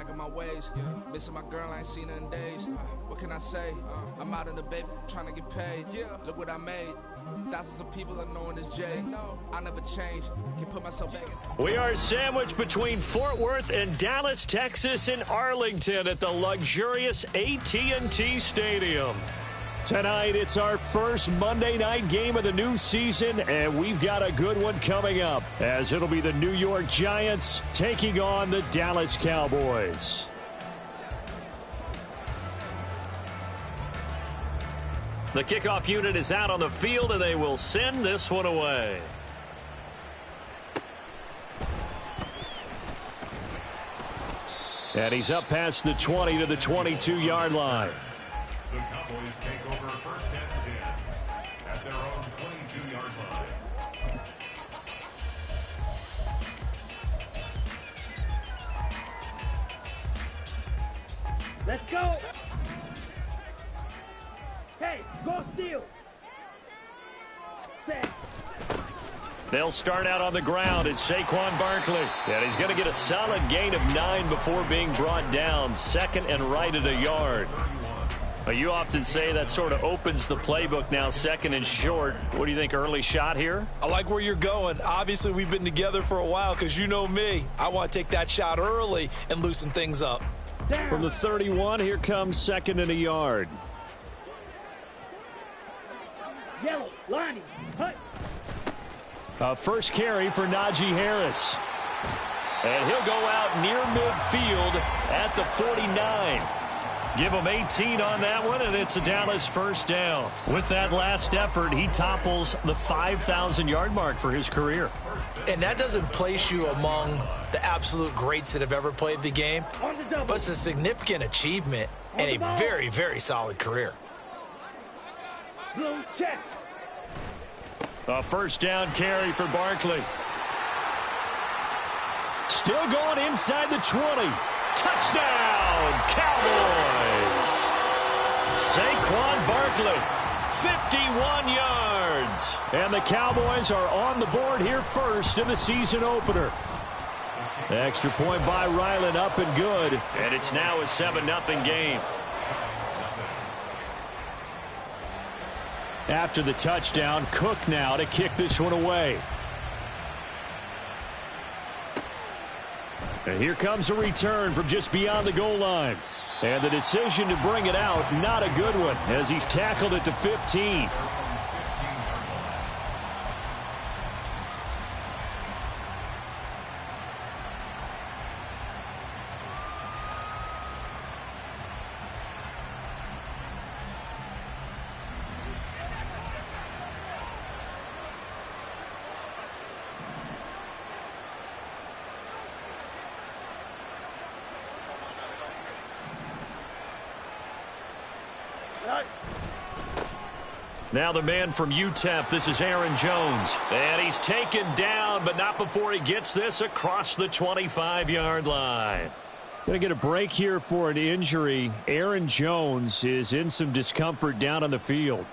back on my ways. Missing my girl, I ain't seen her in days. What can I say? I'm out in the baby, trying to get paid. Look what I made. Thousands of people are knowing this Jay. I never change. Can put myself back in. We are sandwiched between Fort Worth and Dallas, Texas, and Arlington at the luxurious AT&T Stadium. Tonight, it's our first Monday night game of the new season, and we've got a good one coming up, as it'll be the New York Giants taking on the Dallas Cowboys. The kickoff unit is out on the field, and they will send this one away. And he's up past the 20 to the 22-yard line. The Cowboys take over first and 10 at their own 22-yard line. Let's go! Hey, go steal! Set. They'll start out on the ground. It's Saquon Barkley. And he's going to get a solid gain of 9 before being brought down. Second and right at a yard. You often say that sort of opens the playbook now, second and short. What do you think, early shot here? I like where you're going. Obviously, we've been together for a while because you know me. I want to take that shot early and loosen things up. From the 31, here comes second and a yard. Yellow, Lonnie, hut. First carry for Najee Harris. And he'll go out near midfield at the 49. Give him 18 on that one, and it's a Dallas first down. With that last effort, he topples the 5,000-yard mark for his career. And that doesn't place you among the absolute greats that have ever played the game, but it's a significant achievement and a very, very solid career. Blue check. A first down carry for Barkley. Still going inside the 20. Touchdown, Cowboys! Saquon Barkley, 51 yards. And the Cowboys are on the board here first in the season opener. Extra point by Ryland, up and good. And it's now a 7-0 game. After the touchdown, Cook now to kick this one away. And here comes a return from just beyond the goal line. And the decision to bring it out, not a good one, as he's tackled at the 15. Now the man from UTEP, this is Aaron Jones. And he's taken down, but not before he gets this across the 25-yard line. Going to get a break here for an injury. Aaron Jones is in some discomfort down on the field.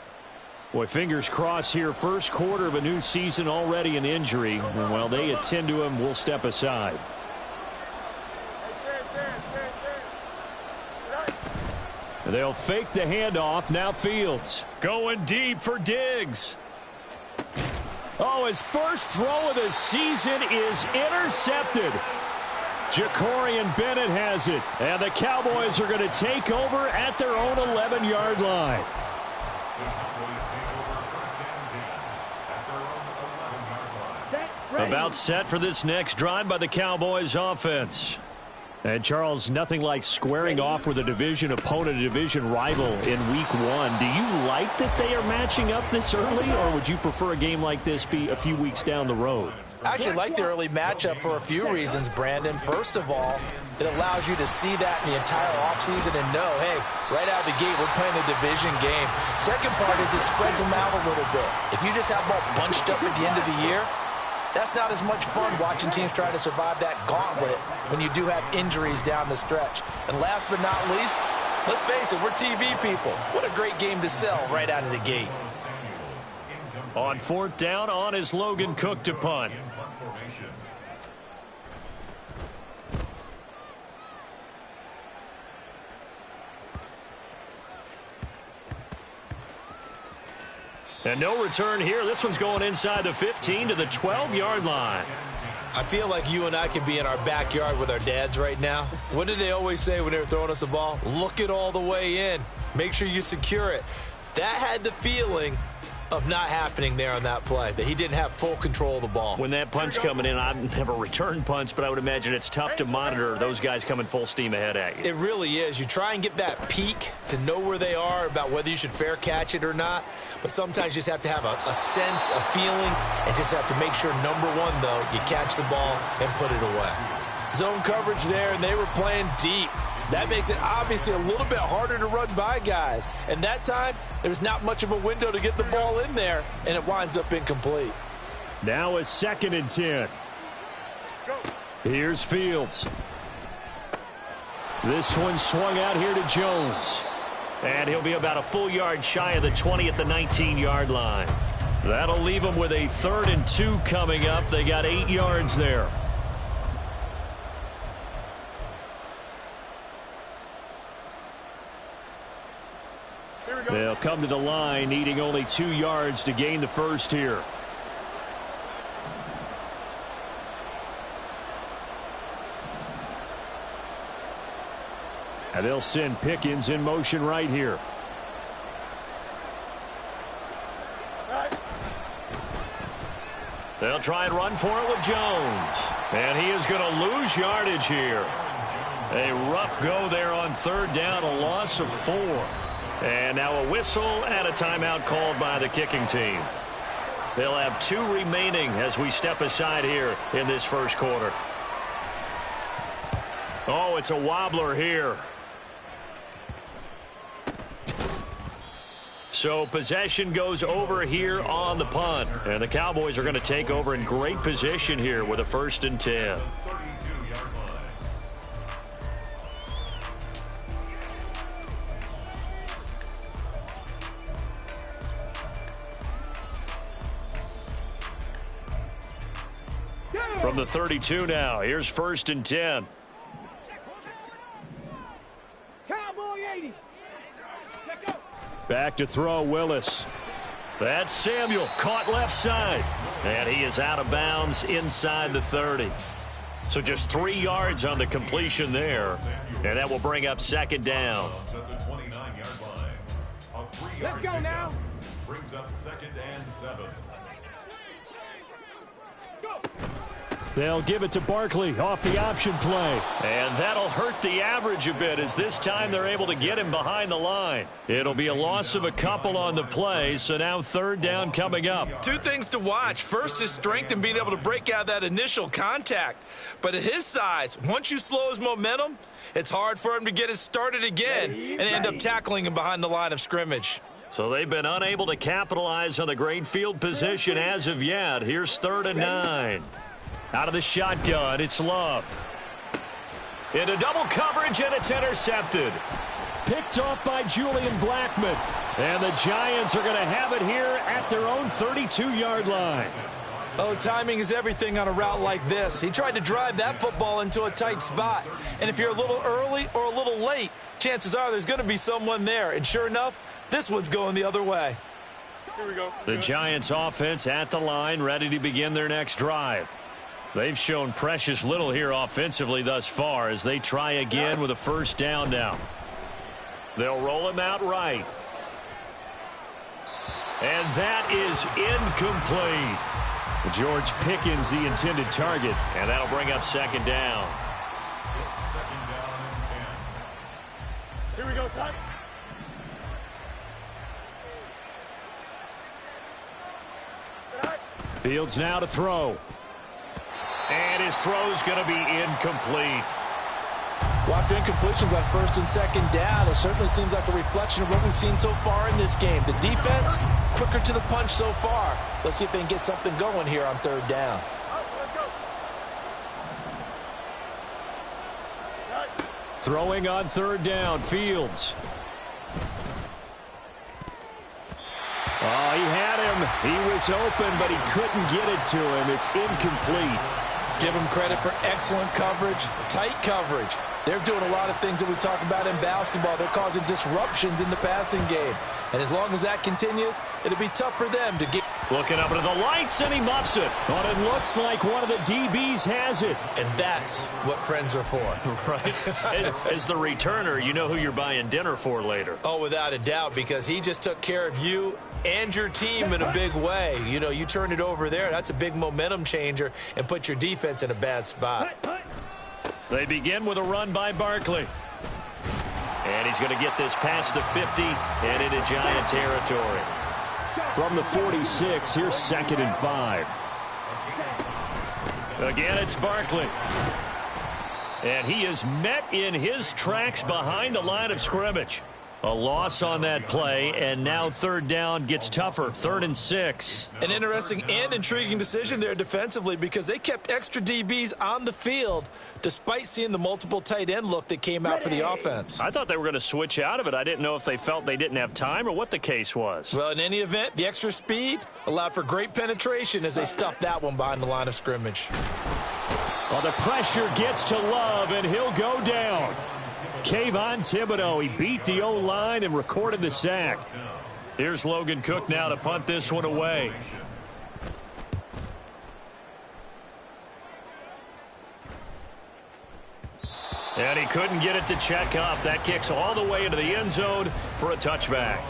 Boy, fingers crossed here. First quarter of a new season, already an injury. And while they attend to him, we'll step aside. They'll fake the handoff. Now Fields going deep for Diggs. Oh, his first throw of the season is intercepted. Jacorian Bennett has it. And the Cowboys are going to take over at their own 11-yard line. About set for this next drive by the Cowboys offense. And, Charles, nothing like squaring off with a division opponent, a division rival in Week 1. Do you like that they are matching up this early, or would you prefer a game like this be a few weeks down the road? I actually like the early matchup for a few reasons, Brandon. First of all, it allows you to see that in the entire offseason and know, hey, right out of the gate, we're playing a division game. Second part is it spreads them out a little bit. If you just have them all bunched up at the end of the year, that's not as much fun watching teams try to survive that gauntlet when you do have injuries down the stretch. And last but not least, let's face it, we're TV people. What a great game to sell right out of the gate. On fourth down, on is Logan Cook to punt. And no return here. This one's going inside the 15 to the 12-yard line. I feel like you and I could be in our backyard with our dads right now. What did they always say when they were throwing us the ball? Look it all the way in. Make sure you secure it. That had the feeling of not happening there on that play, that he didn't have full control of the ball. When that punt's coming in, I've never returned punts, but I would imagine it's tough to monitor those guys coming full steam ahead at you. It really is. You try and get that peek to know where they are, about whether you should fair catch it or not. But sometimes you just have to have a sense, a feeling, and just have to make sure, number one, though, you catch the ball and put it away. Zone coverage there, and they were playing deep. That makes it obviously a little bit harder to run by guys. And that time, there's not much of a window to get the ball in there, and it winds up incomplete. Now a 2nd and 10. Here's Fields. This one swung out here to Jones. And he'll be about a full yard shy of the 20 at the 19-yard line. That'll leave them with a 3rd and 2 coming up. They got 8 yards there. They'll come to the line, needing only 2 yards to gain the first here. And they'll send Pickens in motion right here. They'll try and run for it with Jones. And he is going to lose yardage here. A rough go there on 3rd down, a loss of 4. And now a whistle and a timeout called by the kicking team. They'll have 2 remaining as we step aside here in this first quarter. Oh, it's a wobbler here. So possession goes over here on the punt. And the Cowboys are going to take over in great position here with a 1st and 10. From the 32 now, here's 1st and 10. Cowboy 80. Back to throw, Willis. That's Samuel, caught left side. And he is out of bounds inside the 30. So just 3 yards on the completion there. And that will bring up 2nd down. Let's go now. Brings up 2nd and 7. Go. They'll give it to Barkley off the option play. And that'll hurt the average a bit, as this time they're able to get him behind the line. It'll be a loss of a couple on the play, so now 3rd down coming up. 2 things to watch. First is strength and being able to break out that initial contact. But at his size, once you slow his momentum, it's hard for him to get it started again and end up tackling him behind the line of scrimmage. So they've been unable to capitalize on the great field position as of yet. Here's 3rd and 9. Out of the shotgun, it's Love. Into double coverage, and it's intercepted. Picked off by Julian Blackmon. And the Giants are going to have it here at their own 32-yard line. Oh, timing is everything on a route like this. He tried to drive that football into a tight spot. And if you're a little early or a little late, chances are there's going to be someone there. And sure enough, this one's going the other way. Here we go. The Giants offense at the line, ready to begin their next drive. They've shown precious little here offensively thus far as they try again with a 1st down now. They'll roll him out right. And that is incomplete. George Pickens, the intended target, and that'll bring up 2nd down. It's 2nd down and 10. Here we go, son. Fields now to throw. And his throw's going to be incomplete. Well, after incompletions on 1st and 2nd down, it certainly seems like a reflection of what we've seen so far in this game. The defense, quicker to the punch so far. Let's see if they can get something going here on 3rd down. Throwing on 3rd down, Fields. Oh, he had him. He was open, but he couldn't get it to him. It's incomplete. Give them credit for excellent coverage, tight coverage. They're doing a lot of things that we talk about in basketball. They're causing disruptions in the passing game. And as long as that continues, it'll be tough for them to get. Looking up into the lights, and he muffs it. But it looks like one of the DBs has it. And that's what friends are for. Right. As the returner, you know who you're buying dinner for later. Oh, without a doubt, because he just took care of you and your team in a big way. You know, you turn it over there, that's a big momentum changer and put your defense in a bad spot. They begin with a run by Barkley. And he's going to get this past the 50 and into Giant territory. From the 46, here's 2nd and 5. Again, it's Barkley. And he is met in his tracks behind the line of scrimmage. A loss on that play, and now 3rd down gets tougher. 3rd and 6. An interesting and intriguing decision there defensively because they kept extra DBs on the field despite seeing the multiple tight end look that came out for the offense. I thought they were going to switch out of it. I didn't know if they felt they didn't have time or what the case was. Well, in any event, the extra speed allowed for great penetration as they stuffed that one behind the line of scrimmage. Well, the pressure gets to Love, and he'll go down. Kayvon Thibodeau, he beat the O-line and recorded the sack. Here's Logan Cook now to punt this one away. And he couldn't get it to check up. That kicks all the way into the end zone for a touchback.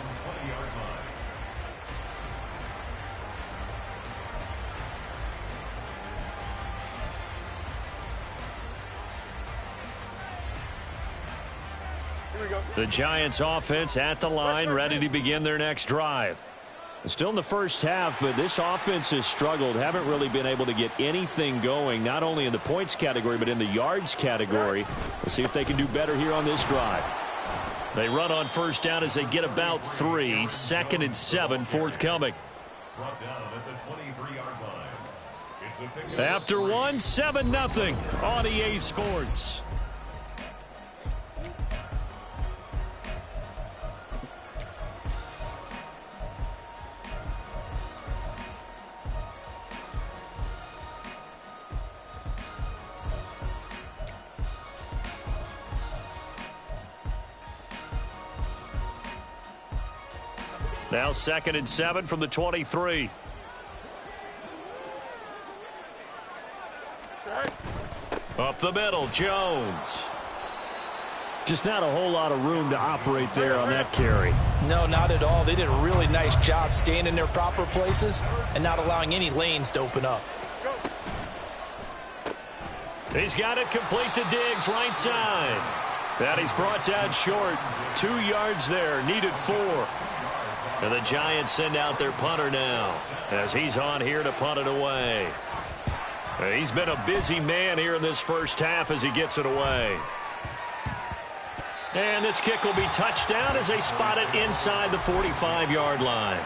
The Giants offense at the line, ready to begin their next drive. Still in the first half, but this offense has struggled. Haven't really been able to get anything going, not only in the points category, but in the yards category. We'll see if they can do better here on this drive. They run on 1st down as they get about 3. 2nd and 7 forthcoming. After 1, 7-0 on EA Sports. Now 2nd and 7 from the 23. Up the middle, Jones. Just not a whole lot of room to operate there on that carry. No, not at all. They did a really nice job staying in their proper places and not allowing any lanes to open up. He's got it complete to Diggs, right side. That he's brought down short. 2 yards there, needed 4. And the Giants send out their punter now as he's on here to punt it away. He's been a busy man here in this first half as he gets it away. And this kick will be touchdown as they spot it inside the 45-yard line.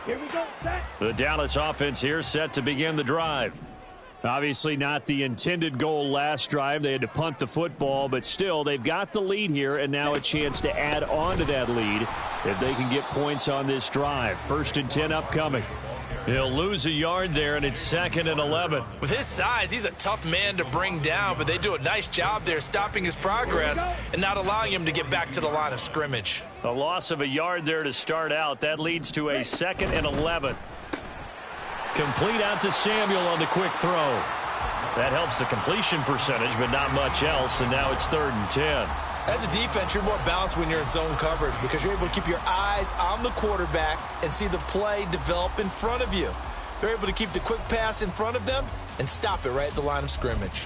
Here we go, set. The Dallas offense here set to begin the drive. Obviously not the intended goal last drive. They had to punt the football, but still they've got the lead here and now a chance to add on to that lead if they can get points on this drive. 1st and 10 upcoming. He'll lose a yard there, and it's 2nd and 11. With his size, he's a tough man to bring down, but they do a nice job there stopping his progress and not allowing him to get back to the line of scrimmage. A loss of a yard there to start out. That leads to a 2nd and 11. Complete out to Samuel on the quick throw. That helps the completion percentage, but not much else, and now it's 3rd and 10. As a defense, you're more balanced when you're in zone coverage because you're able to keep your eyes on the quarterback and see the play develop in front of you. They're able to keep the quick pass in front of them and stop it right at the line of scrimmage.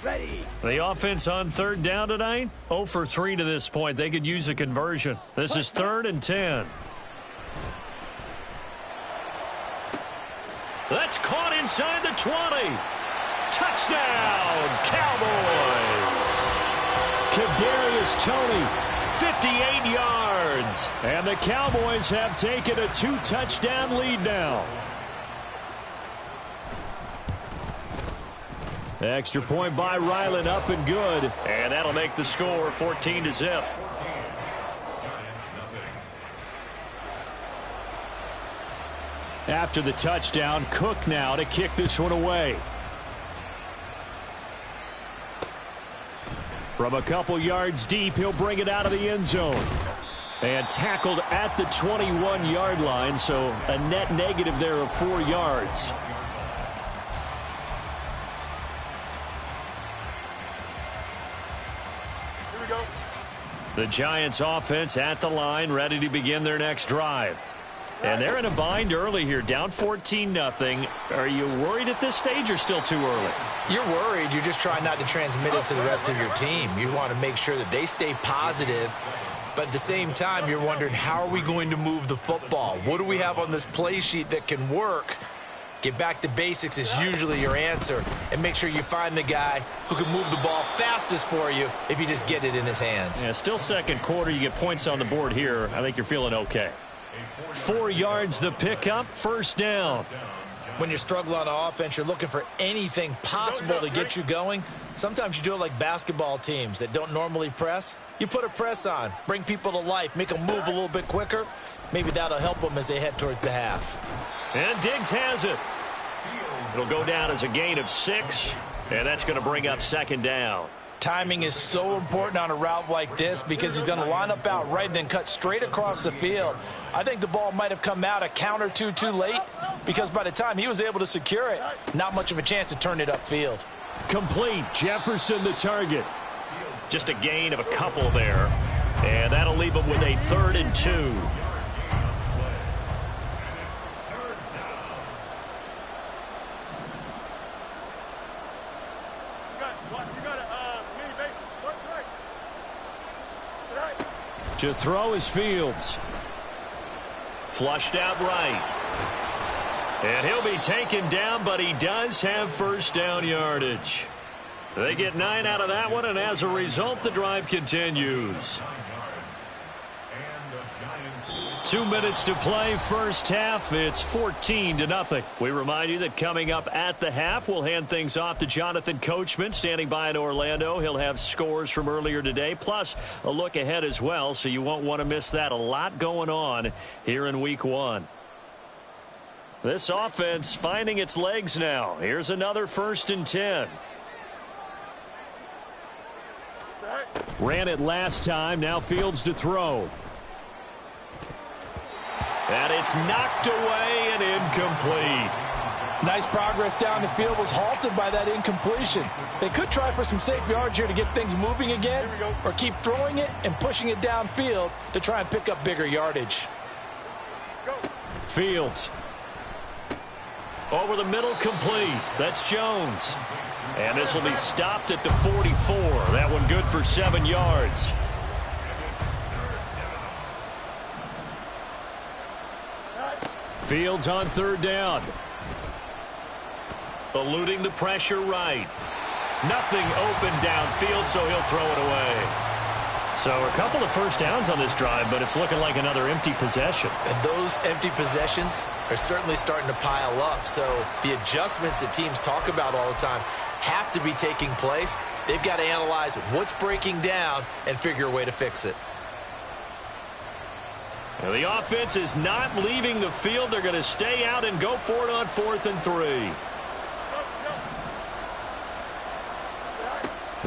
Ready. The offense on 3rd down tonight, 0 for 3 to this point. They could use a conversion. This is 3rd and 10. That's caught inside the 20. Touchdown, Cowboys. Kadarius Kadarius Toney, 58 yards. And the Cowboys have taken a 2-touchdown lead now. Extra point by Ryland, up and good. And that'll make the score 14-0. After the touchdown, Cook now to kick this one away. From a couple yards deep, he'll bring it out of the end zone. And tackled at the 21-yard line, so a net negative there of 4 yards. Here we go. The Giants offense at the line, ready to begin their next drive. And they're in a bind early here, down 14-0. Are you worried at this stage or still too early? You're worried. You're just trying not to transmit it to the rest of your team. You want to make sure that they stay positive. But at the same time, you're wondering, how are we going to move the football? What do we have on this play sheet that can work? Get back to basics is usually your answer. And make sure you find the guy who can move the ball fastest for you if you just get it in his hands. Yeah, still second quarter. You get points on the board here. I think you're feeling okay. 4 yards the pickup, first down. When you're struggling on offense, you're looking for anything possible to get you going. Sometimes you do it like basketball teams that don't normally press. You put a press on, bring people to life, make them move a little bit quicker. Maybe that'll help them as they head towards the half. And Diggs has it. It'll go down as a gain of 6, and that's going to bring up second down. Timing is so important on a route like this because he's going to line up out right and then cut straight across the field. I think the ball might have come out a count or two too late because by the time he was able to secure it, not much of a chance to turn it upfield. Complete. Jefferson the target. Just a gain of a couple there. And that'll leave him with a 3rd and 2. To throw is Fields. Flushed out right. And he'll be taken down, but he does have first down yardage. They get 9 out of that one, and as a result, the drive continues. 2 minutes to play, first half. It's 14-0. We remind you that coming up at the half, we'll hand things off to Jonathan Coachman, standing by in Orlando. He'll have scores from earlier today, plus a look ahead as well, so you won't want to miss that. A lot going on here in Week 1. This offense finding its legs now. Here's another 1st and 10. Ran it last time. Now Fields to throw. And it's knocked away and incomplete. Nice progress down the field, was halted by that incompletion. They could try for some safe yards here to get things moving again, or keep throwing it and pushing it downfield to try and pick up bigger yardage. Fields. Over the middle, complete. That's Jones. And this will be stopped at the 44. That one good for 7 yards. Fields on 3rd down. Eluding the pressure right. Nothing open downfield, so he'll throw it away. So a couple of first downs on this drive, but it's looking like another empty possession. And those empty possessions are certainly starting to pile up. So the adjustments that teams talk about all the time have to be taking place. They've got to analyze what's breaking down and figure a way to fix it. Now the offense is not leaving the field. They're going to stay out and go for it on 4th and 3.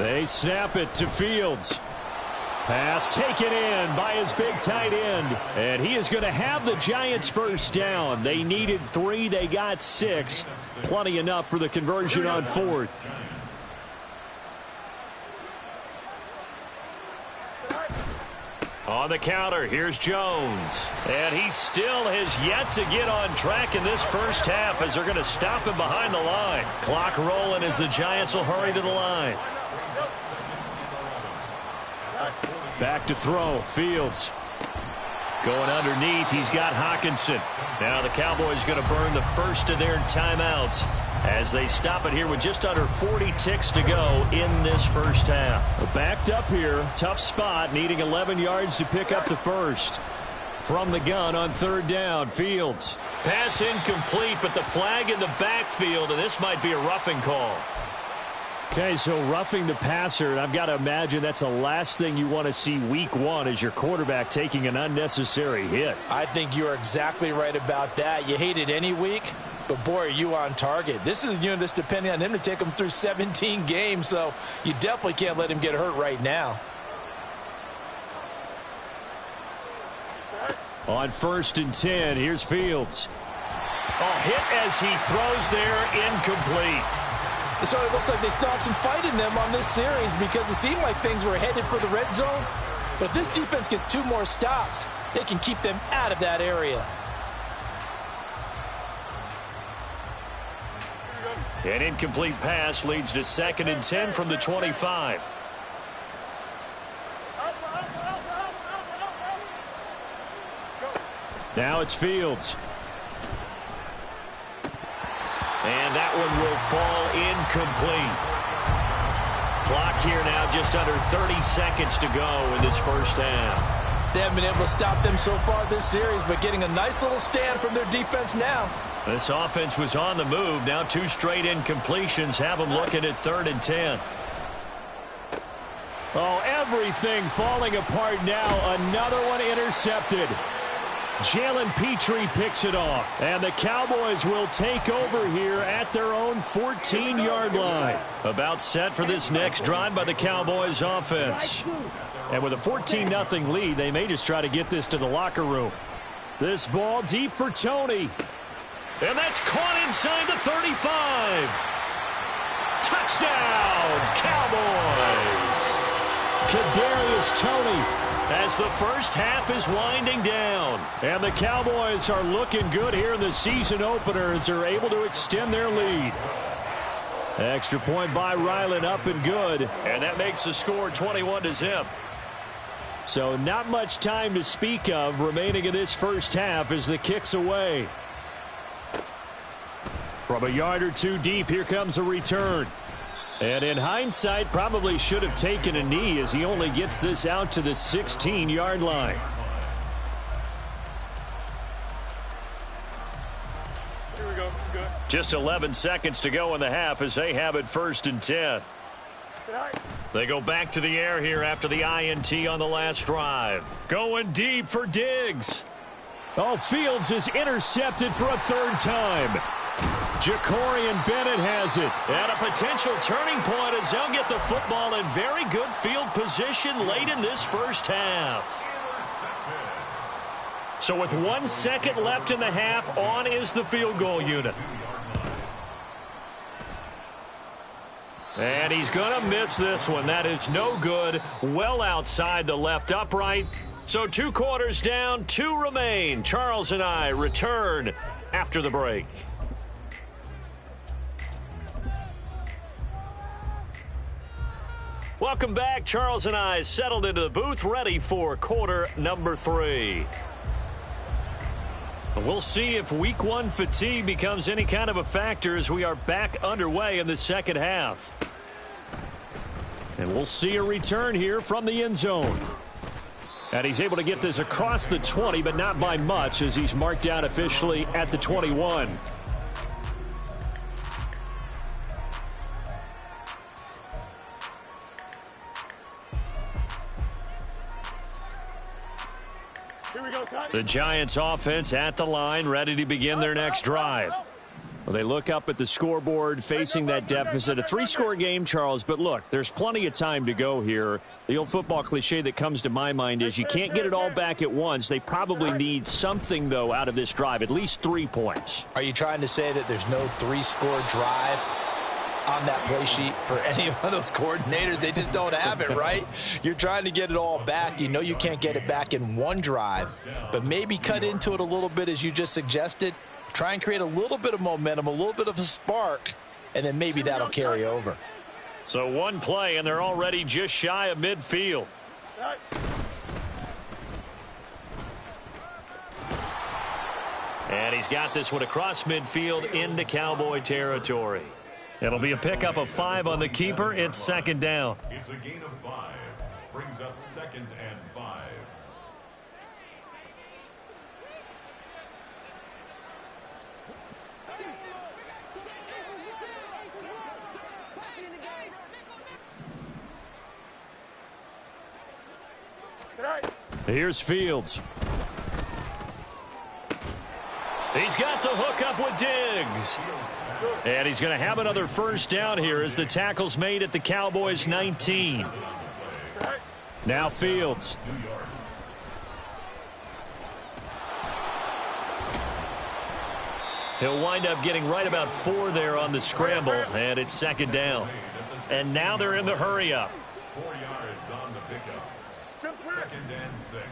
They snap it to Fields. Pass taken in by his big tight end. And he is going to have the Giants first down. They needed 3. They got 6. Plenty enough for the conversion on 4th. On the counter, here's Jones. And he still has yet to get on track in this first half as they're going to stop him behind the line. Clock rolling as the Giants will hurry to the line. Back to throw. Fields. Going underneath. He's got Hawkinson. Now the Cowboys going to burn the first of their timeouts. as they stop it here with just under 40 ticks to go in this first half. Backed up here. Tough spot, needing 11 yards to pick up the first. From the gun on third down, Fields. Pass incomplete, but the flag in the backfield, and this might be a roughing call. Okay, so roughing the passer, and I've got to imagine that's the last thing you want to see week one is your quarterback taking an unnecessary hit. I think you're exactly right about that. You hate it any week, but boy, are you on target. This is a unit that's depending on him to take him through 17 games, so you definitely can't let him get hurt right now. On 1st and 10, here's Fields. Oh, hit as he throws there, incomplete. So it looks like they still have some fight in them on this series because it seemed like things were headed for the red zone. But if this defense gets 2 more stops, they can keep them out of that area. An incomplete pass leads to 2nd and 10 from the 25. Now it's Fields. And that one will fall incomplete. Clock here now just under 30 seconds to go in this first half. They haven't been able to stop them so far this series, but getting a nice little stand from their defense now. This offense was on the move. Now 2 straight incompletions have them looking at 3rd and 10. Oh, everything falling apart now. Another one intercepted. Jalen Petrie picks it off, and the Cowboys will take over here at their own 14-yard line. About set for this next drive by the Cowboys offense. And with a 14-0 lead, they may just try to get this to the locker room. This ball deep for Tony. And that's caught inside the 35. Touchdown, Cowboys. Kadarius Toney. As the first half is winding down. And the Cowboys are looking good here in the season opener as they're able to extend their lead. Extra point by Ryland, up and good. And that makes the score 21-0. So not much time to speak of remaining in this first half as the kick's away. From a yard or 2 deep, here comes a return. And in hindsight, probably should have taken a knee as he only gets this out to the 16-yard line. Here we go. Good. Just 11 seconds to go in the half as they have it 1st and 10. They go back to the air here after the INT on the last drive. Going deep for Diggs. Oh, Fields is intercepted for a 3rd time. Jacorian Bennett has it. And a potential turning point as they'll get the football in very good field position late in this first half. So with 1 second left in the half, on is the field goal unit. And he's going to miss this one. That is no good. Well outside the left upright. So 2 quarters down, 2 remain. Charles and I return after the break. Welcome back. Charles and I settled into the booth, ready for quarter number 3. We'll see if week 1 fatigue becomes any kind of a factor as we are back underway in the second half. And we'll see a return here from the end zone. And he's able to get this across the 20, but not by much as he's marked down officially at the 21. The Giants offense at the line, ready to begin their next drive. Well, they look up at the scoreboard facing that deficit. A 3-score game, Charles, but look, there's plenty of time to go here. The old football cliche that comes to my mind is you can't get it all back at once. They probably need something, though, out of this drive, at least 3 points. Are you trying to say that there's no 3-score drive on that play sheet for any of those coordinators? They just don't have it, right? You're trying to get it all back. You know you can't get it back in 1 drive, but maybe cut into it a little bit as you just suggested. Try and create a little bit of momentum, a little bit of a spark, and then maybe that'll carry over. So 1 play, and they're already just shy of midfield. And he's got this one across midfield into Cowboy territory. It'll be a pickup of 5 on the keeper. It's second down. It's a gain of 5. Brings up 2nd and 5. Here's Fields. He's got the hook up with Diggs. And he's going to have another first down here as the tackle's made at the Cowboys' 19. Now Fields. He'll wind up getting right about 4 there on the scramble, and it's second down. And now they're in the hurry-up. 4 yards on the pickup. 2nd and 6.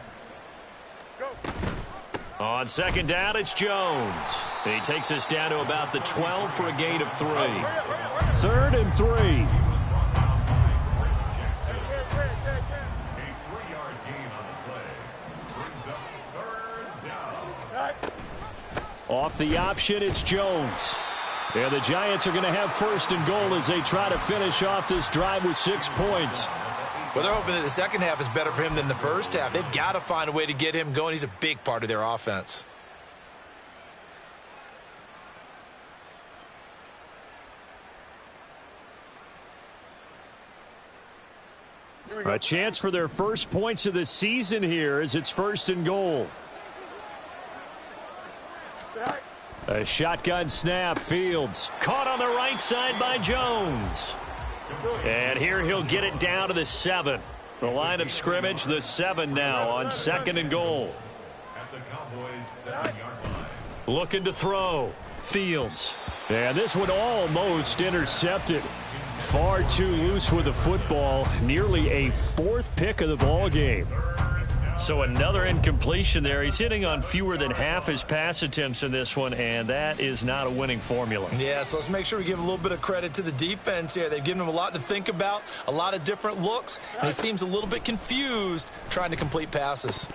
On second down, it's Jones. He takes us down to about the 12 for a gain of 3. 3rd and 3. A 3-yard gain on the play. Brings up 3rd down. Off the option, it's Jones. And the Giants are going to have 1st and goal as they try to finish off this drive with 6 points. Well, they're hoping that the second half is better for him than the first half. They've got to find a way to get him going. He's a big part of their offense. A chance for their first points of the season here as it's 1st and goal. A shotgun snap. Fields caught on the right side by Jones. And here he'll get it down to the 7. The line of scrimmage, the 7 now on 2nd and goal. At the Cowboys' 7-yard line. Looking to throw. Fields. And this one almost intercepted. Far too loose with the football. Nearly a 4th pick of the ball game. So another incompletion there. He's hitting on fewer than half his pass attempts in this one, and that is not a winning formula. Yeah, so let's make sure we give a little bit of credit to the defense here. They've given him a lot to think about, a lot of different looks, and he seems a little bit confused trying to complete passes.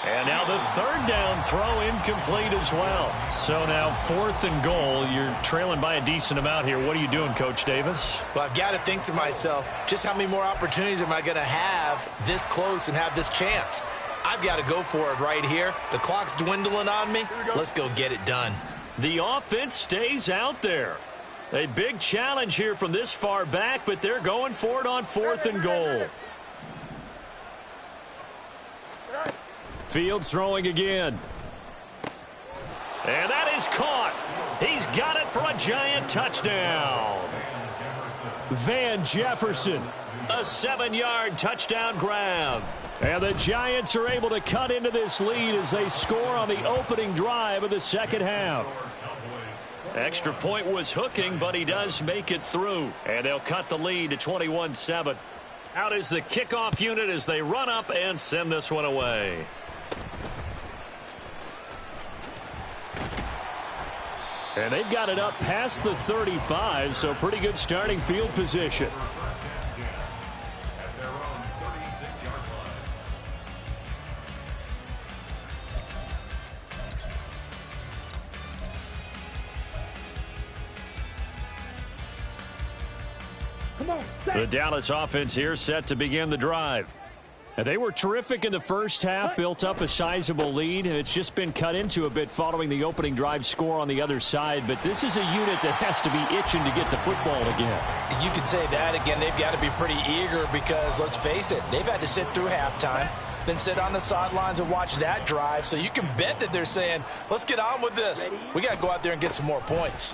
And now the 3rd down throw incomplete as well. So now 4th and goal. You're trailing by a decent amount here. What are you doing, Coach Davis? Well, I've got to think to myself, just how many more opportunities am I going to have this close and have this chance? I've got to go for it right here. The clock's dwindling on me. Let's go get it done. The offense stays out there. A big challenge here from this far back, but they're going for it on 4th and goal. Fields throwing again. And that is caught. He's got it for a Giant touchdown. Van Jefferson, a 7-yard touchdown grab. And the Giants are able to cut into this lead as they score on the opening drive of the second half. Extra point was hooking, but he does make it through. And they'll cut the lead to 21-7. Out is the kickoff unit as they run up and send this one away. And they've got it up past the 35, so pretty good starting field position. At their own 36-yard line. Come on, The Dallas offense here set to begin the drive. And they were terrific in the first half, built up a sizable lead, and it's just been cut into a bit following the opening drive score on the other side. But this is a unit that has to be itching to get the football again. You could say that again. They've got to be pretty eager because, let's face it, they've had to sit through halftime, then sit on the sidelines and watch that drive. So you can bet that they're saying, let's get on with this. We got to go out there and get some more points.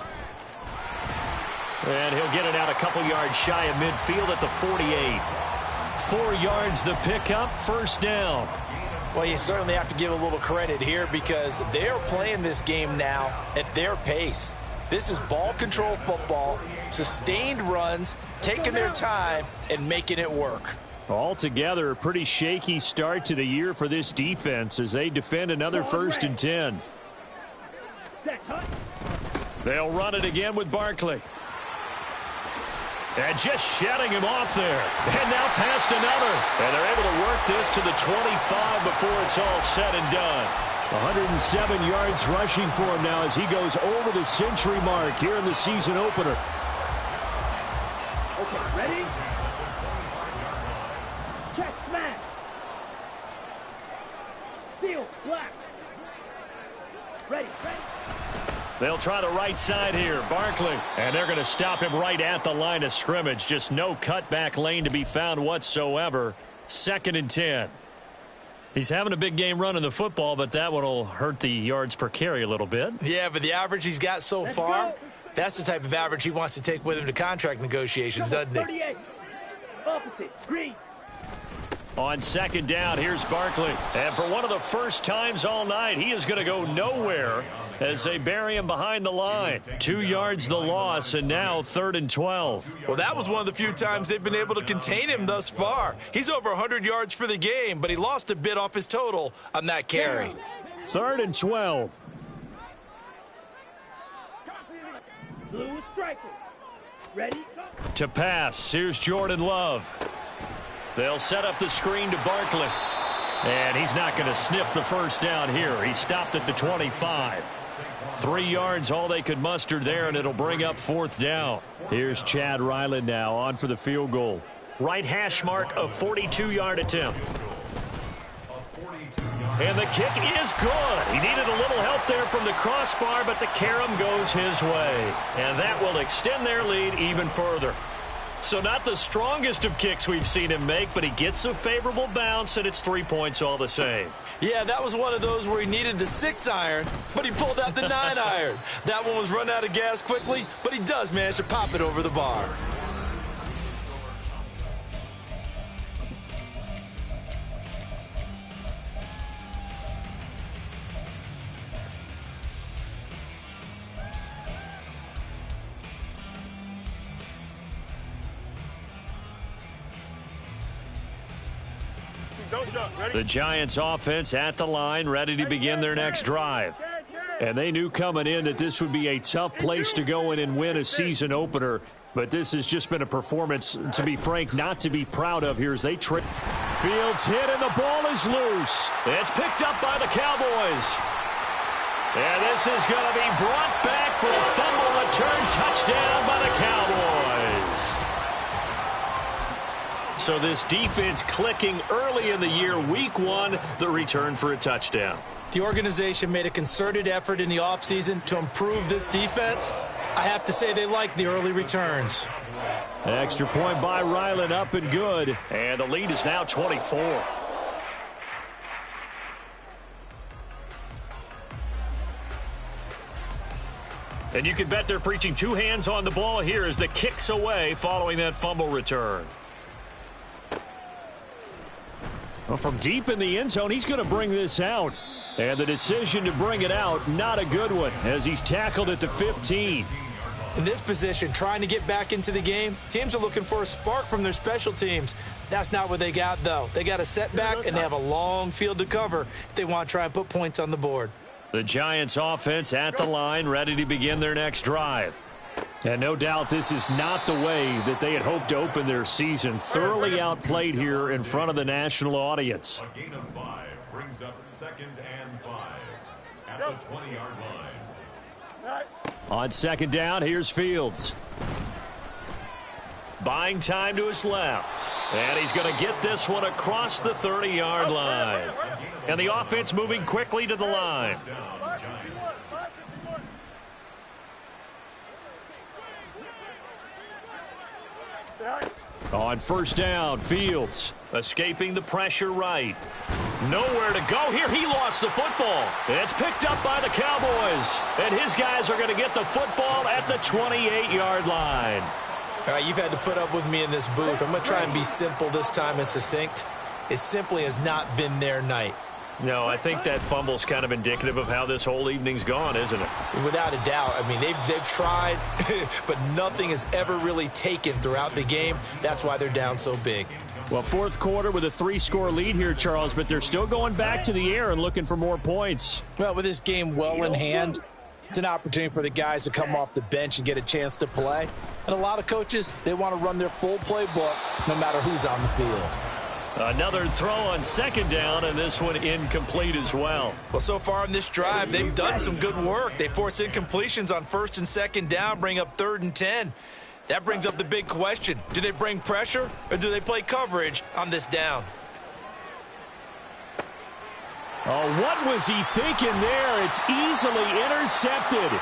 And he'll get it out a couple yards shy of midfield at the 48. 4 yards the pickup, first down. Well, you certainly have to give a little credit here because they're playing this game now at their pace. This is ball control football, sustained runs, taking their time and making it work. Altogether, a pretty shaky start to the year for this defense as they defend another 1st and 10. They'll run it again with Barkley. And just shutting him off there. And now past another. And they're able to work this to the 25 before it's all said and done. 107 yards rushing for him now as he goes over the century mark here in the season opener. Okay, ready? Check, smash. Steal, black. Ready. They'll try the right side here. Barkley. And they're going to stop him right at the line of scrimmage. Just no cutback lane to be found whatsoever. 2nd and 10. He's having a big game running the football, but that one will hurt the yards per carry a little bit. Yeah, but the average he's got so far, that's the type of average he wants to take with him to contract negotiations, doesn't he? 38. Opposite, green. On 2nd down, here's Barkley. And for one of the first times all night, he is going to go nowhere as they bury him behind the line. 2 yards the loss, and now 3rd and 12. Well, that was one of the few times they've been able to contain him thus far. He's over 100 yards for the game, but he lost a bit off his total on that carry. 3rd and 12. Blue striker. Ready, go. To pass, here's Jordan Love. They'll set up the screen to Barkley. And he's not going to sniff the first down here. He stopped at the 25. 3 yards, all they could muster there, and it'll bring up 4th down. Here's Chad Ryland now on for the field goal. Right hash mark, a 42-yard attempt. And the kick is good. He needed a little help there from the crossbar, but the carom goes his way. And that will extend their lead even further. So not the strongest of kicks we've seen him make, but he gets a favorable bounce, and it's 3 points all the same. Yeah, that was one of those where he needed the 6-iron, but he pulled out the 9-iron. That one was run out of gas quickly, but he does manage to pop it over the bar. The Giants offense at the line, ready to begin their next drive. And they knew coming in that this would be a tough place to go in and win a season opener. But this has just been a performance, to be frank, not to be proud of here as they trip. Fields hit and the ball is loose. It's picked up by the Cowboys. And this is going to be brought back for a fumble return touchdown by the Cowboys. So this defense clicking early in the year, week 1, the return for a touchdown. The organization made a concerted effort in the offseason to improve this defense. I have to say they like the early returns. Extra point by Ryland, up and good. And the lead is now 24. And you can bet they're preaching 2 hands on the ball here as the kick's away following that fumble return. Well, from deep in the end zone, he's going to bring this out. And the decision to bring it out, not a good one, as he's tackled at the 15. In this position, trying to get back into the game, teams are looking for a spark from their special teams. That's not what they got, though. They got a setback, and they have a long field to cover if they want to try and put points on the board. The Giants offense at the line, ready to begin their next drive. And no doubt this is not the way that they had hoped to open their season. Thoroughly outplayed here in front of the national audience. A gain of 5 brings up 2nd and 5 at the 20-yard line. On 2nd down, here's Fields. Buying time to his left. And he's going to get this one across the 30-yard line. And the offense moving quickly to the line. On 1st down, Fields escaping the pressure right. Nowhere to go here. He lost the football. It's picked up by the Cowboys. And his guys are going to get the football at the 28-yard line. All right, you've had to put up with me in this booth. I'm going to try and be simple this time and succinct. It simply has not been their night. No, I think that fumble's kind of indicative of how this whole evening's gone, isn't it? Without a doubt. I mean, they've tried, but nothing has ever really taken throughout the game. That's why they're down so big. Well, 4th quarter with a 3-score lead here, Charles, but they're still going back to the air and looking for more points. Well, with this game well in hand, it's an opportunity for the guys to come off the bench and get a chance to play. And a lot of coaches, they want to run their full playbook no matter who's on the field. Another throw on second down, and this one incomplete as well. Well, so far on this drive, they've done some good work. They force incompletions on first and second down, bring up 3rd and 10. That brings up the big question. Do they bring pressure, or do they play coverage on this down? Oh, what was he thinking there? It's easily intercepted.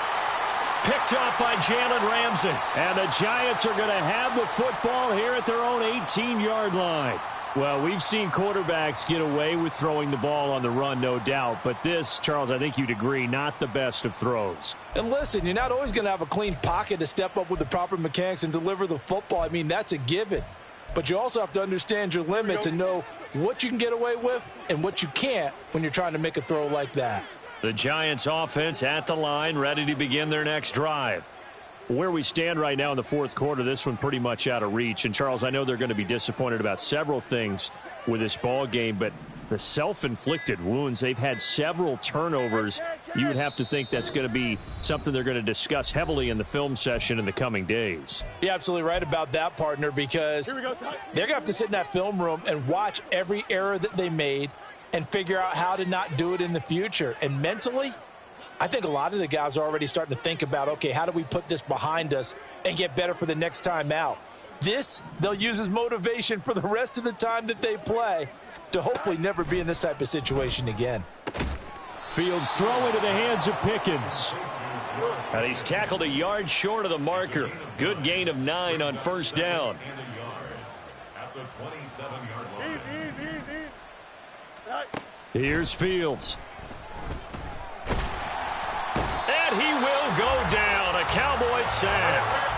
Picked off by Jalen Ramsey. And the Giants are going to have the football here at their own 18-yard line. Well, we've seen quarterbacks get away with throwing the ball on the run, no doubt. But this, Charles, I think you'd agree, not the best of throws. And listen, you're not always going to have a clean pocket to step up with the proper mechanics and deliver the football. I mean, that's a given. But you also have to understand your limits and know what you can get away with and what you can't when you're trying to make a throw like that. The Giants offense at the line, ready to begin their next drive. Where we stand right now in the fourth quarter, this one pretty much out of reach. And, Charles, I know they're going to be disappointed about several things with this ball game, but the self-inflicted wounds, they've had several turnovers. You would have to think that's going to be something they're going to discuss heavily in the film session in the coming days. You're absolutely right about that, partner, because they're going to have to sit in that film room and watch every error that they made and figure out how to not do it in the future. And mentally, I think a lot of the guys are already starting to think about, okay, how do we put this behind us and get better for the next time out? This, they'll use as motivation for the rest of the time that they play to hopefully never be in this type of situation again. Fields throw into the hands of Pickens. And he's tackled a yard short of the marker. Good gain of 9 on first down. Here's Fields. And he will go down. A Cowboys sack.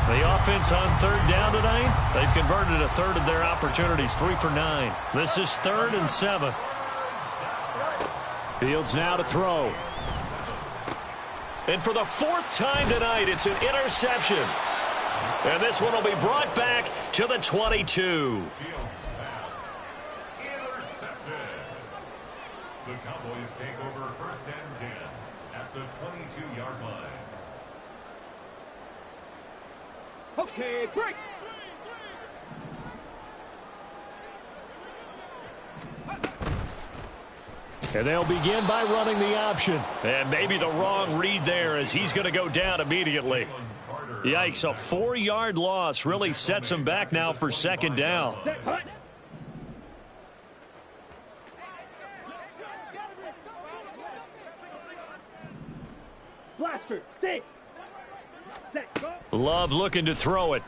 The offense on 3rd down tonight, they've converted a third of their opportunities, 3 for 9. This is 3rd and 7. Fields now to throw. And for the 4th time tonight, it's an interception. And this one will be brought back to the 22. The Cowboys take over 1st and 10 at the 22-yard line. Okay, break. And they'll begin by running the option. And maybe the wrong read there as he's going to go down immediately. Yikes, a 4-yard loss really sets him back now for 2nd down. Blaster, 6. Set, go. Love looking to throw it.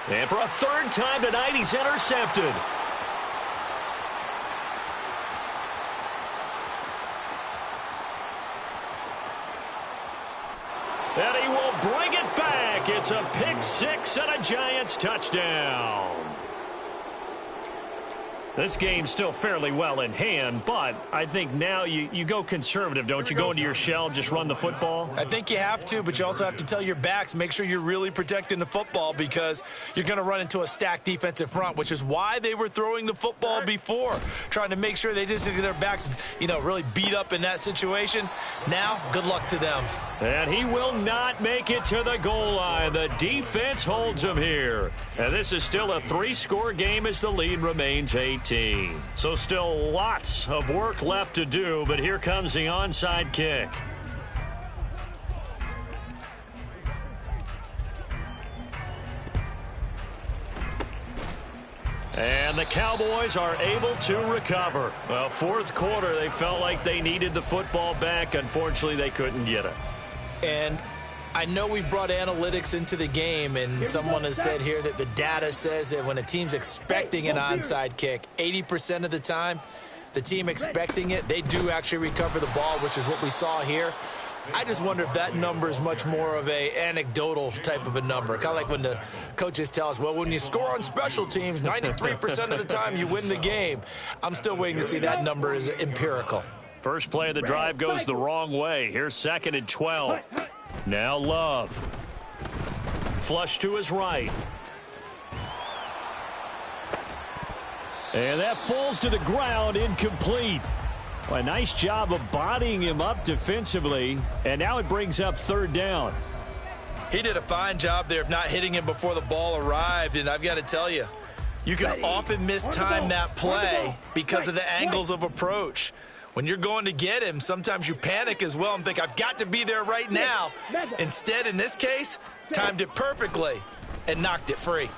And for a 3rd time tonight, he's intercepted. And he will bring it back. It's a pick 6 and a Giants touchdown. This game's still fairly well in hand, but I think now you go conservative, don't you? Go into your shell, just run the football? I think you have to, but you also have to tell your backs, make sure you're really protecting the football because you're going to run into a stacked defensive front, which is why they were throwing the football before, trying to make sure they just get their backs, really beat up in that situation. Now, good luck to them. And he will not make it to the goal line. The defense holds him here. And this is still a 3-score game as the lead remains 8. So still lots of work left to do, but here comes the onside kick. And the Cowboys are able to recover. Well, 4th quarter, they felt like they needed the football back. Unfortunately, they couldn't get it. And I know we've brought analytics into the game, and someone has said here that the data says that when a team's expecting an onside kick, 80% of the time, the team expecting it, they do actually recover the ball, which is what we saw here. I just wonder if that number is much more of a anecdotal type of a number. Kind of like when the coaches tell us, well, when you score on special teams, 93% of the time you win the game. I'm still waiting to see that number is empirical. First play of the drive goes the wrong way. Here's 2nd and 12. Now Love. Flush to his right. And that falls to the ground, incomplete. Well, a nice job of bodying him up defensively. And now it brings up 3rd down. He did a fine job there of not hitting him before the ball arrived, and I've got to tell you, you can often mistime that play because of the angles of approach. When you're going to get him, sometimes you panic as well and think, I've got to be there right now. Instead, in this case, timed it perfectly and knocked it free.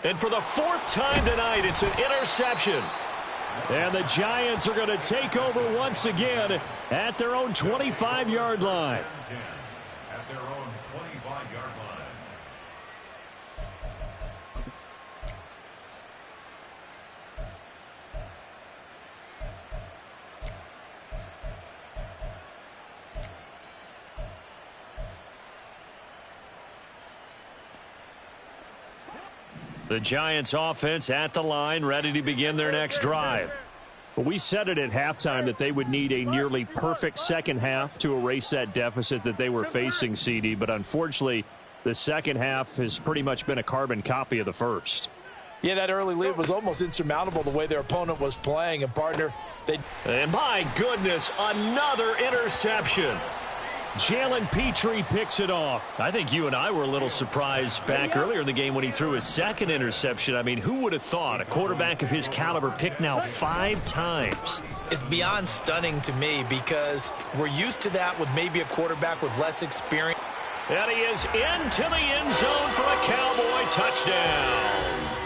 And for the fourth time tonight, it's an interception. And the Giants are going to take over once again at their own 25-yard line. At their own 25-yard line. The Giants offense at the line, ready to begin their next drive. Well, we said it at halftime that they would need a nearly perfect second half to erase that deficit that they were facing, CD. But unfortunately, the second half has pretty much been a carbon copy of the first. Yeah, that early lead was almost insurmountable the way their opponent was playing. And, partner, And my goodness, another interception. Jalen Petrie picks it off. I think you and I were a little surprised back earlier in the game when he threw his second interception. I mean, who would have thought a quarterback of his caliber picked now 5 times? It's beyond stunning to me because we're used to that with maybe a quarterback with less experience. And he is into the end zone for a Cowboy touchdown.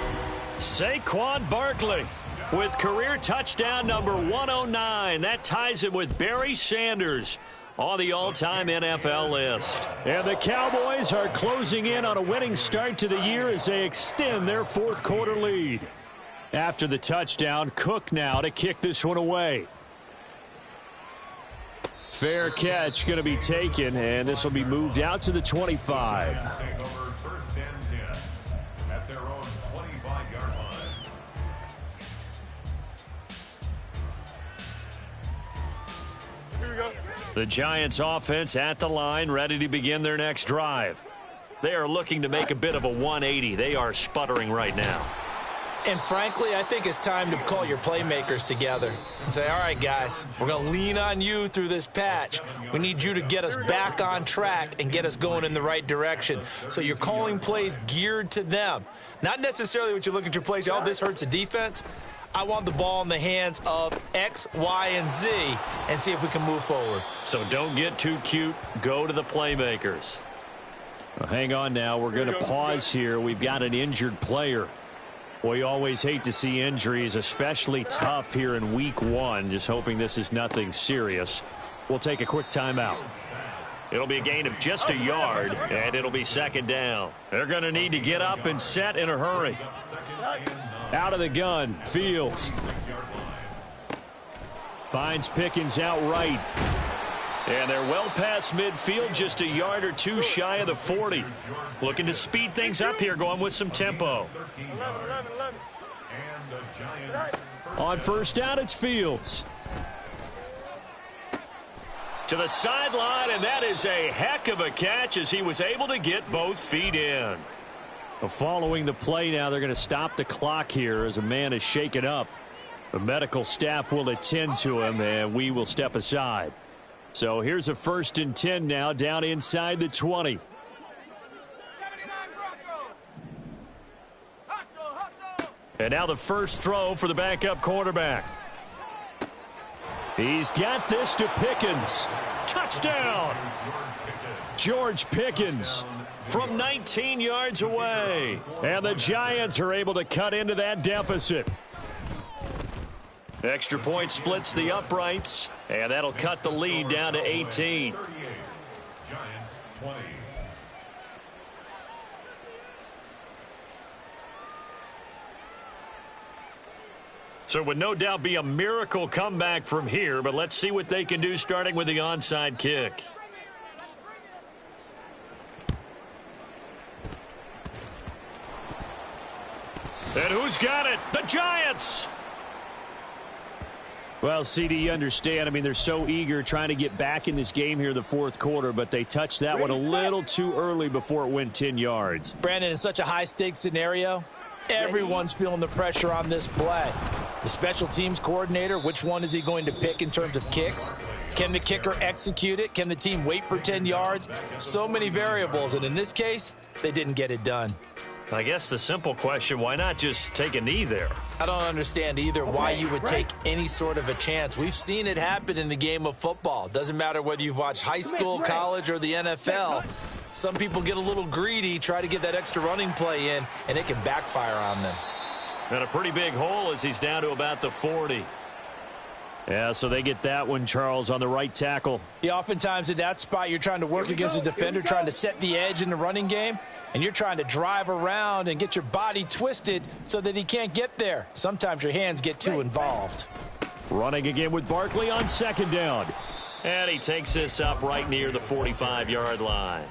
Saquon Barkley with career touchdown number 109. That ties him with Barry Sanders on the all-time NFL list. And the Cowboys are closing in on a winning start to the year as they extend their fourth quarter lead. After the touchdown, Cook now to kick this one away. Fair catch going to be taken, and this will be moved out to the 25. Take over first and 10 at their own 25-yard line. Here we go. The Giants offense at the line, ready to begin their next drive. They are looking to make a bit of a 180. They are sputtering right now. And frankly, I think it's time to call your playmakers together and say, all right, guys, we're going to lean on you through this patch. We need you to get us back on track and get us going in the right direction. So you're calling plays geared to them. Not necessarily what you look at your plays, oh, this hurts the defense. I want the ball in the hands of X, Y, and Z and see if we can move forward. So don't get too cute. Go to the playmakers. Well, hang on now. We're going to pause here. We've got an injured player. We always hate to see injuries, especially tough here in week 1. Just hoping this is nothing serious. We'll take a quick timeout. It'll be a gain of just a yard, and it'll be second down. They're going to need to get up and set in a hurry. Out of the gun, Fields. Finds Pickens out right. And they're well past midfield, just a yard or two shy of the 40. Looking to speed things up here, going with some tempo. On first down, it's Fields. To the sideline, and that is a heck of a catch as he was able to get both feet in. Following the play now, they're going to stop the clock here as a man is shaken up. The medical staff will attend to him, and we will step aside. So here's a 1st and 10 now, down inside the 20. And now the first throw for the backup quarterback. He's got this to Pickens. Touchdown! George Pickens from 19 yards away. And the Giants are able to cut into that deficit. Extra point splits the uprights, and that'll cut the lead down to 18. Giants 20. So it would no doubt be a miracle comeback from here, but let's see what they can do starting with the onside kick. And who's got it? The Giants! Well, CD, you understand. I mean, they're so eager trying to get back in this game here in the fourth quarter, but they touched that one a little too early before it went 10 yards. Brandon, in such a high-stakes scenario, Everyone's feeling the pressure on this play. The special teams coordinator, which one is he going to pick in terms of kicks? Can the kicker execute it? Can the team wait for 10 yards? So many variables, and in this case, they didn't get it done. I guess the simple question, why not just take a knee there? I don't understand either why you would take any sort of a chance. We've seen it happen in the game of football. Doesn't matter whether you've watched high school, college, or the NFL. Some people get a little greedy, try to get that extra running play in, and it can backfire on them. And a pretty big hole as he's down to about the 40. Yeah, so they get that one, Charles, on the right tackle. Yeah, oftentimes in that spot, you're trying to work against a defender, trying to set the edge in the running game, and you're trying to drive around and get your body twisted so that he can't get there. Sometimes your hands get too involved. Running again with Barkley on second down. And he takes this up right near the 45-yard line.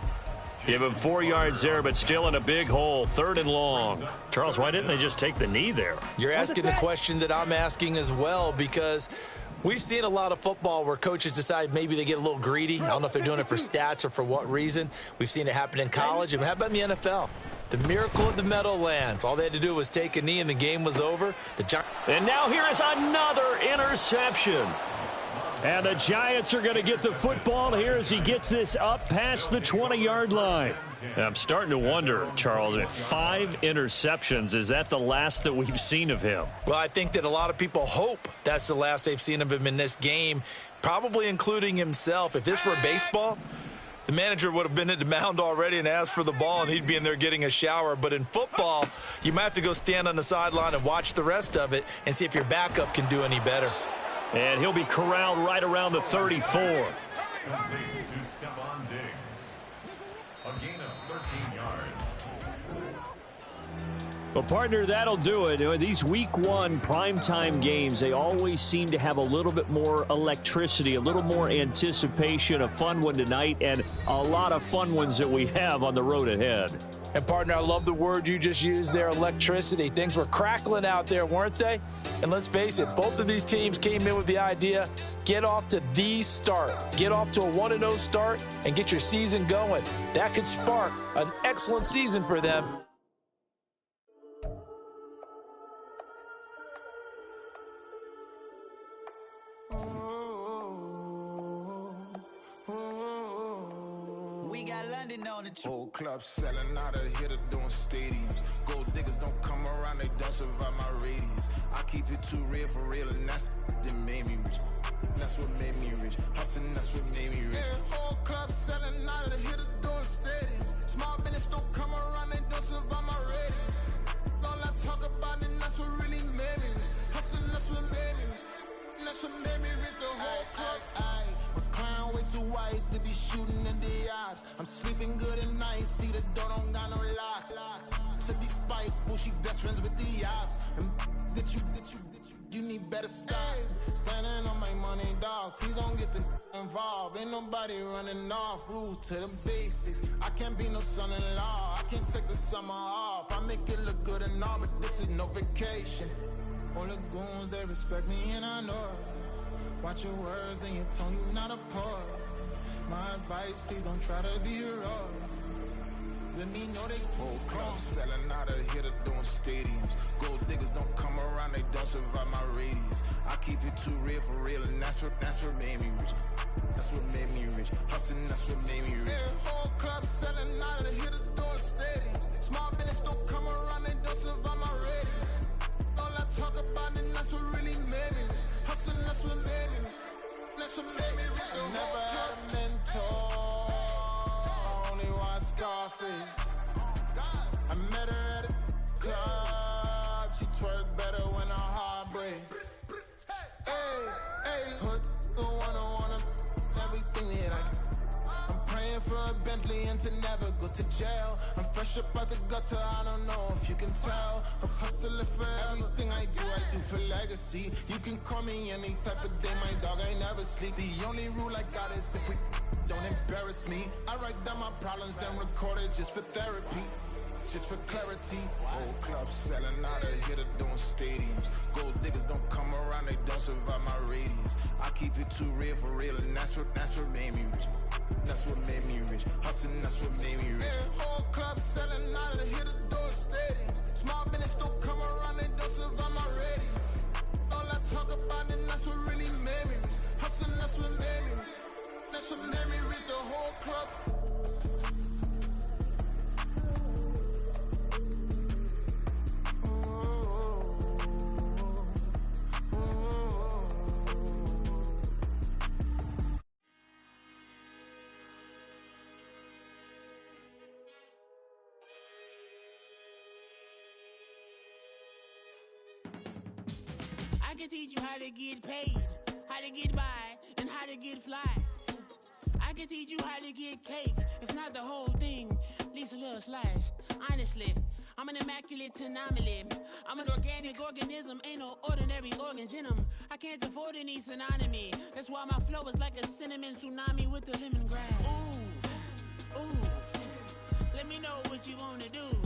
Give him 4 yards there, but still in a big hole, 3rd and long. Charles, why didn't they just take the knee there? You're asking the question that I'm asking as well, because we've seen a lot of football where coaches decide maybe they get a little greedy. I don't know if they're doing it for stats or for what reason. We've seen it happen in college. And how about in the NFL? The miracle of the Meadowlands. All they had to do was take a knee and the game was over. And now here is another interception. And the Giants are going to get the football here as he gets this up past the 20-yard line. And I'm starting to wonder, Charles, if 5 interceptions, is that the last that we've seen of him? Well, I think that a lot of people hope that's the last they've seen of him in this game, probably including himself. If this were baseball, the manager would have been at the mound already and asked for the ball, and he'd be in there getting a shower. But in football, you might have to go stand on the sideline and watch the rest of it and see if your backup can do any better. And he'll be corralled right around the 34. Complete to Stephon Diggs. A gain of 13 yards. Well, partner, that'll do it. These week 1 primetime games, they always seem to have a little bit more electricity, a little more anticipation, a fun one tonight, and a lot of fun ones that we have on the road ahead. And, partner, I love the word you just used there, electricity. Things were crackling out there, weren't they? And let's face it, both of these teams came in with the idea, get off to the start. Get off to a 1-0 start and get your season going. That could spark an excellent season for them. We got London on the Whole club selling out of hitter doing stadiums. Gold diggers don't come around, they don't survive my radius. I keep it too real for real, and that's that made me rich. That's what made me rich. Hustling, that's what made me rich. Yeah, whole club selling out of hitters doing stadiums. Small business don't come around, they don't survive my radius. All I talk about, and that's what really made me rich. Hustling, that's what made me rich. That's what made me rich. The whole club. Recline way too white to be shooting in the eyes. I'm sleeping good at night, see the door don't got no locks. To be spiteful, she best friends with the ops. And that you need better stop. Standing on my money, dog. Please don't get the involved. Ain't nobody running off. Rules to the basics. I can't be no son-in-law. I can't take the summer off. I make it look good and all, but this is no vacation. All the goons, they respect me and I know it. Watch your words and your tone, you not a poet. My advice, please don't try to be heroic. Let me know they whole club selling out of hitter doing stadiums. Gold diggers don't come around, they don't survive my radius. I keep it too real for real, and that's what made me rich. That's what made me rich. Hustling, that's what made me rich. Yeah, whole club selling out of hitters doing stadiums. Small business don't come around, they don't survive my radius. All I talk about, and that's what really made me rich. Hustling, that's what made me rich. That's what made me rich. I never had a mentor. I only watch Scarface. I met her at a club. She twerk better when her heart breaks. Hey, put the one-on-one everything that I'm praying for a Bentley and to never go to jail. I'm fresh up out the gutter, I don't know if you can tell. I'm hustling for everything I do for legacy. You can call me any type of day, my dog, I never sleep. The only rule I got is if we don't embarrass me. I write down my problems, then record it just for therapy. Just for clarity, whole club selling out of hitter doing stadiums. Gold diggers don't come around, they don't survive my radius. I keep it too real for real, and that's what made me rich. that's what made me rich. Hustling, that's what made me rich. Yeah, whole club selling out of hit the door stadiums. Small business don't come around, they don't survive my ratings. All I talk about it, that's what really made me rich. Hustling, that's what made me rich. That's what made me rich, the whole club. I can teach you how to get paid, how to get by, and how to get fly. I can teach you how to get cake, if not the whole thing, at least a little slice. Honestly, I'm an immaculate anomaly. I'm an organic organism, ain't no ordinary organs in them. I can't afford any synonymy. That's why my flow is like a cinnamon tsunami with the lemongrass. Ooh, ooh, let me know what you wanna do.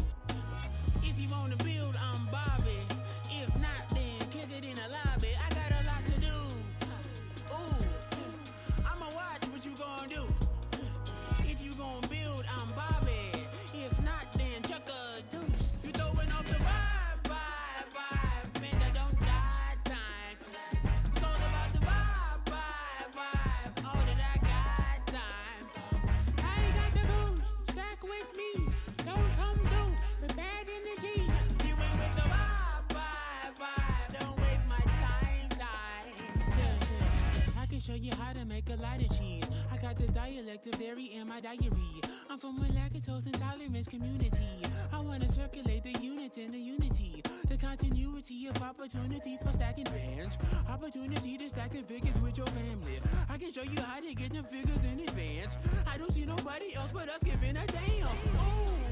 If you wanna build, I'm Bobby. If not, then kick it in the lobby. I got a lot to do. Ooh, I'ma watch what you gon' do. If you gon' build, I'm Bobby. If not, then chuck a deuce. You throwing off the vibe, man, I don't die time. It's all about the vibe, all that I got time. I ain't got the goose, stack with me. Don't come through with bad energy. You ain't with the vibe, don't waste my time. Yeah. I can show you how to make a lot of cheese. I got the dialect of dairy in my diary. I'm from a lactose intolerance community. I wanna circulate the unity and the unity. The continuity of opportunity for stacking bands. Opportunity to stack the figures with your family. I can show you how to get the figures in advance. I don't see nobody else but us giving a damn. Ooh.